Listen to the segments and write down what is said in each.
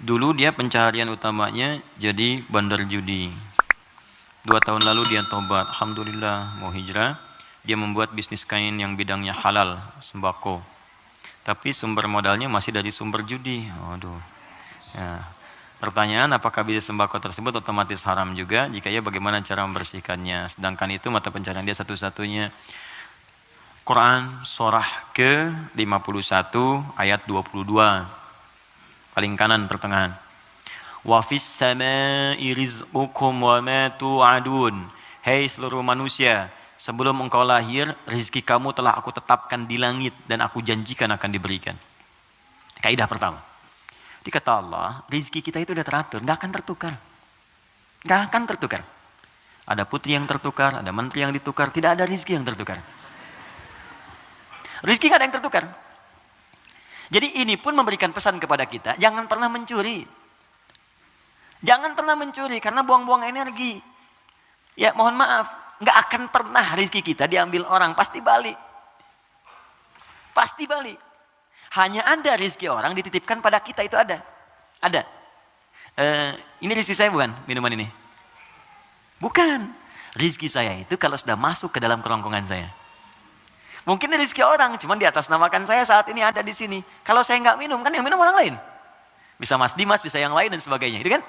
Dulu dia pencaharian utamanya jadi bandar judi. 2 tahun lalu dia tobat, alhamdulillah mau hijrah. Dia membuat bisnis kain yang bidangnya halal, sembako. Tapi sumber modalnya masih dari sumber judi. Waduh. Ya. Pertanyaan, apakah bisnis sembako tersebut otomatis haram juga? Jika ya, bagaimana cara membersihkannya? Sedangkan itu mata pencaharian dia satu-satunya. Quran surah ke-51 ayat 22. Paling kanan pertengahan. Wa fis samai rizqukum wa ma tu'adun. Hei seluruh manusia, sebelum engkau lahir, rezeki kamu telah aku tetapkan di langit dan aku janjikan akan diberikan. Kaidah pertama. Dikata Allah, rezeki kita itu sudah teratur, nggak akan tertukar. Nggak akan tertukar. Ada putri yang tertukar, ada menteri yang ditukar, tidak ada rezeki yang tertukar. Rezeki nggak ada yang tertukar. Jadi ini pun memberikan pesan kepada kita, jangan pernah mencuri. Jangan pernah mencuri karena buang-buang energi. Ya mohon maaf, nggak akan pernah rezeki kita diambil orang, pasti balik. Pasti balik. Hanya ada rezeki orang dititipkan pada kita, itu ada. Ada. Ini rezeki saya bukan minuman ini? Bukan. Rezeki saya itu kalau sudah masuk ke dalam kerongkongan saya. Mungkin ini rezeki orang, cuman di atas namakan saya saat ini ada di sini. Kalau saya nggak minum, kan yang minum orang lain. Bisa Mas Dimas, bisa yang lain dan sebagainya, gitu kan?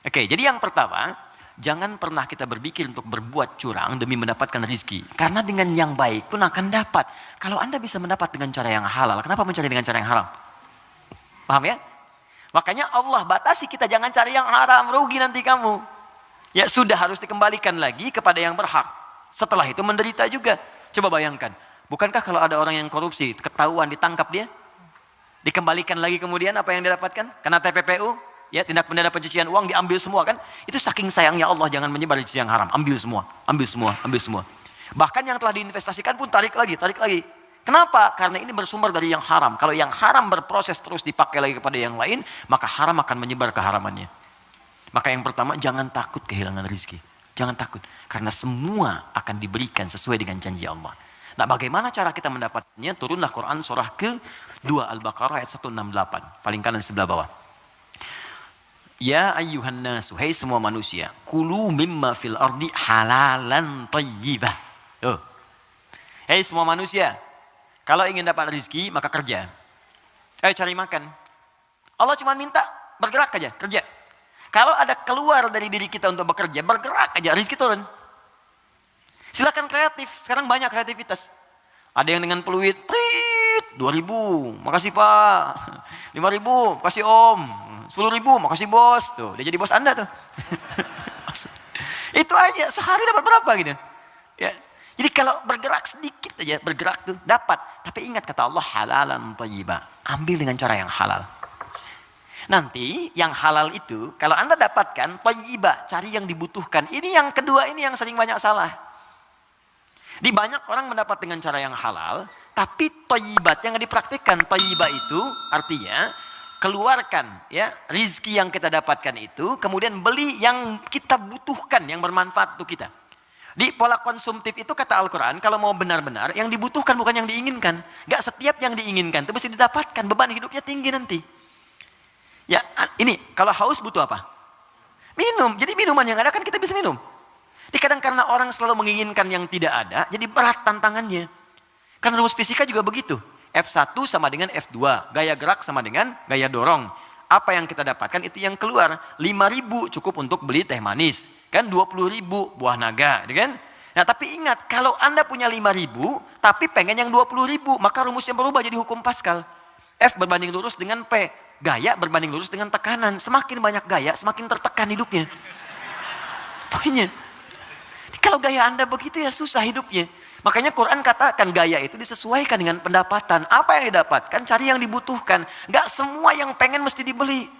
Oke, jadi yang pertama, jangan pernah kita berpikir untuk berbuat curang demi mendapatkan rezeki. Karena dengan yang baik pun akan dapat. Kalau Anda bisa mendapat dengan cara yang halal, kenapa mencari dengan cara yang haram? Paham ya? Makanya Allah batasi kita, jangan cari yang haram, rugi nanti kamu. Ya sudah, harus dikembalikan lagi kepada yang berhak. Setelah itu menderita juga. Coba bayangkan, bukankah kalau ada orang yang korupsi, ketahuan, ditangkap dia, dikembalikan lagi kemudian apa yang dia dapatkan? Karena TPPU, ya tindak pidana pencucian uang diambil semua kan? Itu saking sayangnya Allah, jangan menyebar rezeki yang haram, ambil semua, ambil semua, ambil semua. Bahkan yang telah diinvestasikan pun tarik lagi, tarik lagi. Kenapa? Karena ini bersumber dari yang haram. Kalau yang haram berproses terus dipakai lagi kepada yang lain, maka haram akan menyebar keharamannya. Maka yang pertama, jangan takut kehilangan rezeki. Jangan takut, karena semua akan diberikan sesuai dengan janji Allah. Nah, bagaimana cara kita mendapatkannya? Turunlah Quran surah ke-2 Al-Baqarah ayat 168, paling kanan sebelah bawah. Ya ayyuhan nasu, hai semua manusia, kulu mimma fil ardi halalan thayyibah. Tuh. Hai semua manusia, kalau ingin dapat rezeki maka kerja. Ayo cari makan. Allah cuma minta bergerak aja, kerja. Kalau ada keluar dari diri kita untuk bekerja, bergerak aja, rezeki turun. Silakan kreatif, sekarang banyak kreativitas. Ada yang dengan peluit, 2.000, makasih Pak. 5.000, makasih Om. 10.000, makasih Bos. Tuh, dia jadi bos Anda tuh. Itu aja, sehari dapat berapa gitu. Ya. Jadi kalau bergerak sedikit aja, bergerak tuh dapat. Tapi ingat kata Allah, halalan thayyibah. Ambil dengan cara yang halal. Nanti yang halal itu, kalau Anda dapatkan, thayyibah, cari yang dibutuhkan. Ini yang kedua, ini yang sering banyak salah. Di banyak orang mendapat dengan cara yang halal, tapi thayyibat yang dipraktikkan. Thayyibah itu artinya keluarkan ya rizki yang kita dapatkan itu, kemudian beli yang kita butuhkan, yang bermanfaat untuk kita. Di pola konsumtif itu kata Al-Quran, kalau mau benar-benar, yang dibutuhkan bukan yang diinginkan. Gak setiap yang diinginkan itu mesti didapatkan, beban hidupnya tinggi nanti. Ya ini, kalau haus butuh apa? Minum, jadi minuman yang ada kan kita bisa minum. Kadang karena orang selalu menginginkan yang tidak ada, jadi berat tantangannya. Karena rumus fisika juga begitu. F1 sama dengan F2, gaya gerak sama dengan gaya dorong. Apa yang kita dapatkan itu yang keluar. 5.000 cukup untuk beli teh manis. Kan 20.000 buah naga. Kan? Nah tapi ingat, kalau Anda punya 5.000, tapi pengen yang 20.000, maka rumusnya berubah jadi hukum Pascal. F berbanding lurus dengan P. Gaya berbanding lurus dengan tekanan. Semakin banyak gaya, semakin tertekan hidupnya. Poinnya. Kalau gaya Anda begitu ya susah hidupnya. Makanya Quran katakan gaya itu disesuaikan dengan pendapatan. Apa yang didapatkan? Cari yang dibutuhkan. Gak semua yang pengen mesti dibeli.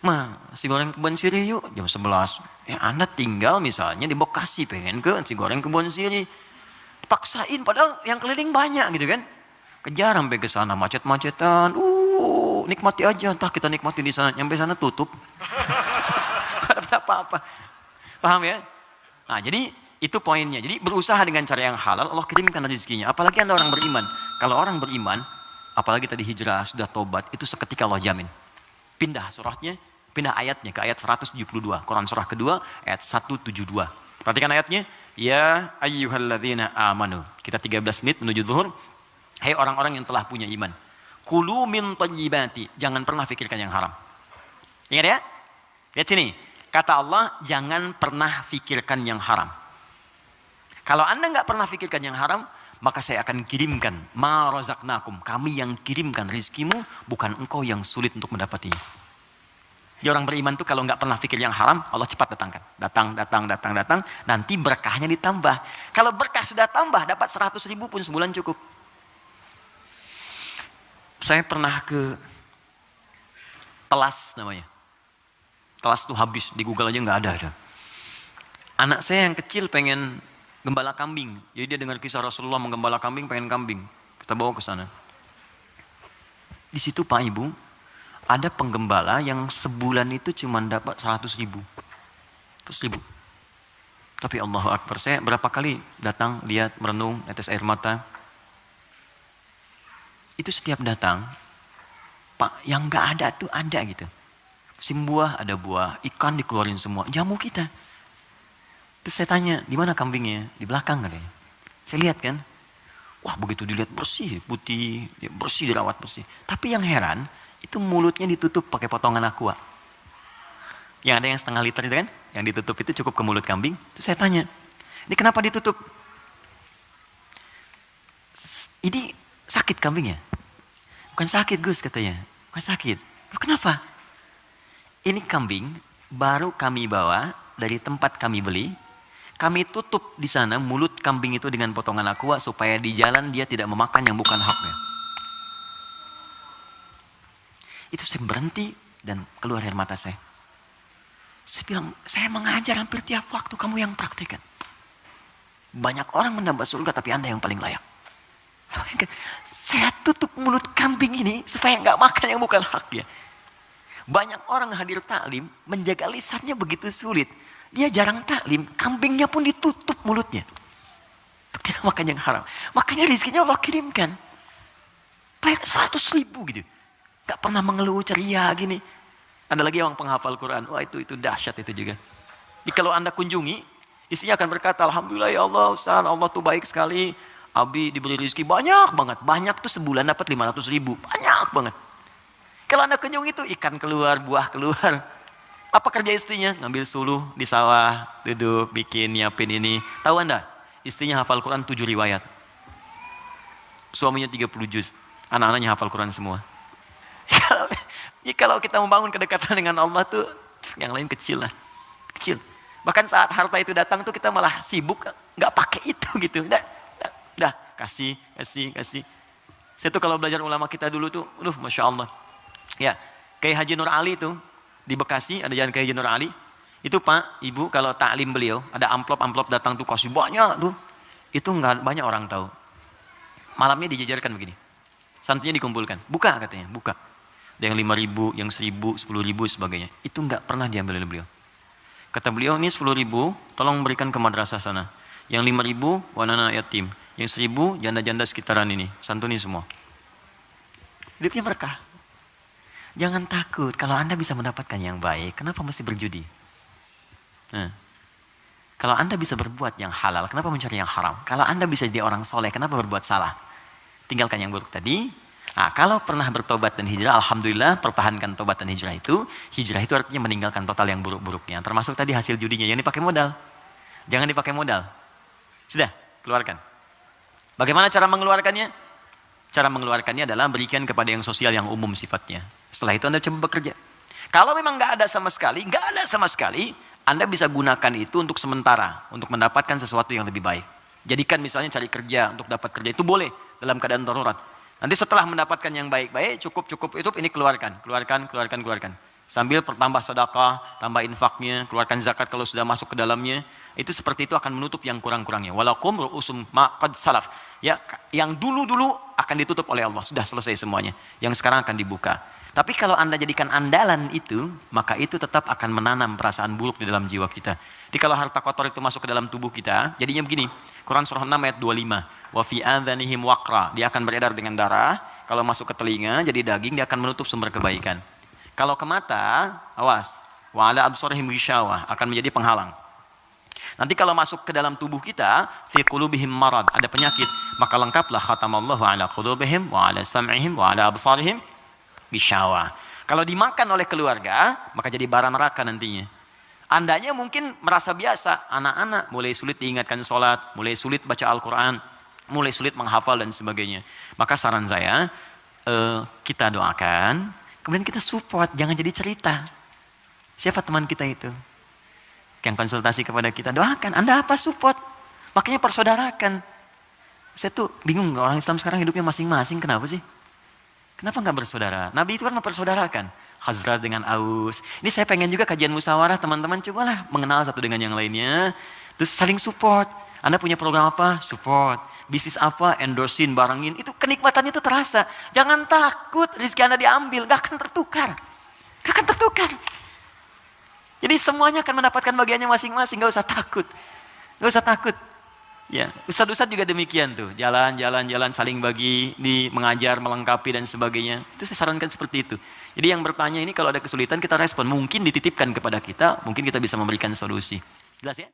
Nasi goreng Kebon Sirih yuk jam 11. Ya Anda tinggal misalnya di Bekasi pengen ke nasi goreng Kebon Sirih. Paksain padahal yang keliling banyak gitu kan. Kejar sampai ke sana macet-macetan. Nikmati aja. Entah kita nikmati di sana. Nyampe sana tutup. Gak ada apa-apa. Paham ya? Nah jadi itu poinnya. Jadi berusaha dengan cara yang halal, Allah kirimkan rezekinya. Apalagi Anda orang beriman. Kalau orang beriman, apalagi tadi hijrah, sudah tobat, itu seketika Allah jamin. Pindah surahnya, pindah ayatnya ke ayat 172. Quran surah kedua ayat 172. Perhatikan ayatnya. Ya ayyuhalladzina amanu. Kita 13 menit menuju zuhur. Hai orang-orang yang telah punya iman. Kulu min thayyibati. Jangan pernah fikirkan yang haram. Ingat ya? Lihat sini. Kata Allah, jangan pernah fikirkan yang haram. Kalau Anda nggak pernah fikirkan yang haram, maka saya akan kirimkan ma razaqnakum. Kami yang kirimkan rizkimu, bukan engkau yang sulit untuk mendapatinya. Jadi orang beriman tuh kalau nggak pernah pikir yang haram, Allah cepat datangkan. Datang. Nanti berkahnya ditambah. Kalau berkah sudah tambah, dapat 100.000 pun sebulan cukup. Saya pernah ke Telas namanya. Telas tuh habis, di Google aja nggak ada. Anak saya yang kecil pengen gembala kambing. Jadi dia dengar kisah Rasulullah menggembala kambing, pengen kambing. Kita bawa ke sana. Di situ Pak Ibu, ada penggembala yang sebulan itu cuma dapat 100.000. 100.000. Tapi Allahu Akbar, saya berapa kali datang, lihat, merenung, netes air mata. Itu setiap datang, Pak, yang nggak ada tuh ada gitu. Musim buah ada buah, ikan dikeluarin semua, jamu kita. Terus saya tanya, di mana kambingnya? Di belakang katanya. Saya lihat kan, wah begitu dilihat bersih, putih, bersih, dirawat bersih. Tapi yang heran, itu mulutnya ditutup pakai potongan aqua. Yang ada yang setengah liter itu kan, yang ditutup itu cukup ke mulut kambing. Terus saya tanya, ini kenapa ditutup? Ini sakit kambingnya? Bukan sakit Gus katanya, bukan sakit. Loh, kenapa? Ini kambing baru kami bawa dari tempat kami beli. Kami tutup di sana mulut kambing itu dengan potongan aqua supaya di jalan dia tidak memakan yang bukan haknya. Itu saya berhenti dan keluar air mata saya. Saya bilang, saya mengajar hampir tiap waktu, kamu yang praktekkan. Banyak orang mendapat surga tapi Anda yang paling layak. Saya tutup mulut kambing ini supaya nggak makan yang bukan haknya. Banyak orang hadir taklim menjaga lisannya begitu sulit. Dia jarang taklim, kambingnya pun ditutup mulutnya. Untuk tidak makan yang haram. Makanya rezekinya Allah kirimkan. Baik 100.000 gitu. Gak pernah mengeluh ceria gini. Ada lagi orang penghafal Quran. Wah itu dahsyat itu juga. Jadi kalau Anda kunjungi, istrinya akan berkata, Alhamdulillah ya Allah Ustaz, Allah tuh baik sekali. Abi diberi rezeki banyak banget. Banyak tuh sebulan dapat 500.000. Banyak banget. Kalau Anda kunjungi itu ikan keluar, buah keluar. Apa kerja istrinya? Ngambil suluh di sawah, duduk, bikin, nyiapin ini. Tahu Anda? Istrinya hafal Quran 7 riwayat. Suaminya 30 juz. Anak-anaknya hafal Quran semua. Kalau kita membangun kedekatan dengan Allah tuh, yang lain kecil lah. Kecil. Bahkan saat harta itu datang tuh kita malah sibuk, nggak pakai itu gitu. Dah, kasih. Saya tuh kalau belajar ulama kita dulu tuh, Masya Allah. Ya, Kiai Haji Nur Ali tuh, di Bekasi ada jalan Kiai Haji Nur Ali. Itu Pak, Ibu kalau taklim beliau, ada amplop datang tuh kasih banyak tuh. Itu nggak banyak orang tahu. Malamnya dijajarkan begini. Santrinya dikumpulkan. Buka katanya, buka. Ada yang 5.000, yang 1.000, 10.000 sebagainya. Itu nggak pernah diambil oleh beliau. Kata beliau, ini 10.000, tolong berikan ke madrasah sana. Yang 5.000, wanana yatim. Yang 1.000, janda-janda sekitaran ini. Santuni semua. Hidupnya berkah. Jangan takut, kalau Anda bisa mendapatkan yang baik, kenapa mesti berjudi? Nah, kalau Anda bisa berbuat yang halal, kenapa mencari yang haram? Kalau Anda bisa jadi orang soleh, kenapa berbuat salah? Tinggalkan yang buruk tadi. Nah, kalau pernah bertobat dan hijrah, alhamdulillah, pertahankan tobat dan hijrah itu. Hijrah itu artinya meninggalkan total yang buruk-buruknya. Termasuk tadi hasil judinya, yang dipakai modal. Jangan dipakai modal. Sudah, keluarkan. Bagaimana cara mengeluarkannya? Cara mengeluarkannya adalah berikan kepada yang sosial yang umum sifatnya. Setelah itu Anda coba bekerja. Kalau memang nggak ada sama sekali, Anda bisa gunakan itu untuk sementara, untuk mendapatkan sesuatu yang lebih baik. Jadikan misalnya cari kerja, untuk dapat kerja itu boleh dalam keadaan darurat. Nanti setelah mendapatkan yang baik-baik, cukup itu ini keluarkan. Sambil pertambah sedekah, tambah infaknya, keluarkan zakat kalau sudah masuk ke dalamnya. Itu seperti itu akan menutup yang kurang-kurangnya. Walakum ru'usum ma qad salaf. Ya, yang dulu-dulu akan ditutup oleh Allah, sudah selesai semuanya. Yang sekarang akan dibuka. Tapi kalau Anda jadikan andalan itu, maka itu tetap akan menanam perasaan buruk di dalam jiwa kita. Jadi kalau harta kotor itu masuk ke dalam tubuh kita, jadinya begini. Quran surah 6 ayat 25. Wa fi adhanihim waqra. Dia akan beredar dengan darah. Kalau masuk ke telinga, jadi daging, dia akan menutup sumber kebaikan. Kalau ke mata, awas. Wa ala absarihim ghishawah, akan menjadi penghalang. Nanti kalau masuk ke dalam tubuh kita, fi qulubihim marad, ada penyakit, maka lengkaplah khatamallahu ala qulubihim wa ala sam'ihim wa ala absarihim ghishawah. Kalau dimakan oleh keluarga, maka jadi bara neraka nantinya. Andanya mungkin merasa biasa, anak-anak mulai sulit diingatkan sholat, mulai sulit baca Al-Quran, mulai sulit menghafal dan sebagainya. Maka saran saya, kita doakan, kemudian kita support, jangan jadi cerita. Siapa teman kita itu? Yang konsultasi kepada kita, doakan, Anda apa support? Makanya persaudarakan. Saya tuh bingung, orang Islam sekarang hidupnya masing-masing, kenapa sih? Kenapa nggak bersaudara? Nabi itu kan mempersaudarakan. Khazraj dengan Aus. Ini saya pengen juga kajian musyawarah, teman-teman cobalah mengenal satu dengan yang lainnya. Terus saling support. Anda punya program apa? Support. Bisnis apa? Endorsein, barengin. Itu kenikmatannya itu terasa. Jangan takut rezeki Anda diambil, nggak akan tertukar. Nggak akan tertukar. Jadi semuanya akan mendapatkan bagiannya masing-masing, nggak usah takut. Nggak usah takut. Ya, ustadz-ustadz juga demikian tuh, jalan, saling bagi, mengajar, melengkapi dan sebagainya. Itu saya sarankan seperti itu. Jadi yang bertanya ini kalau ada kesulitan kita respon, mungkin dititipkan kepada kita, mungkin kita bisa memberikan solusi. Jelas ya?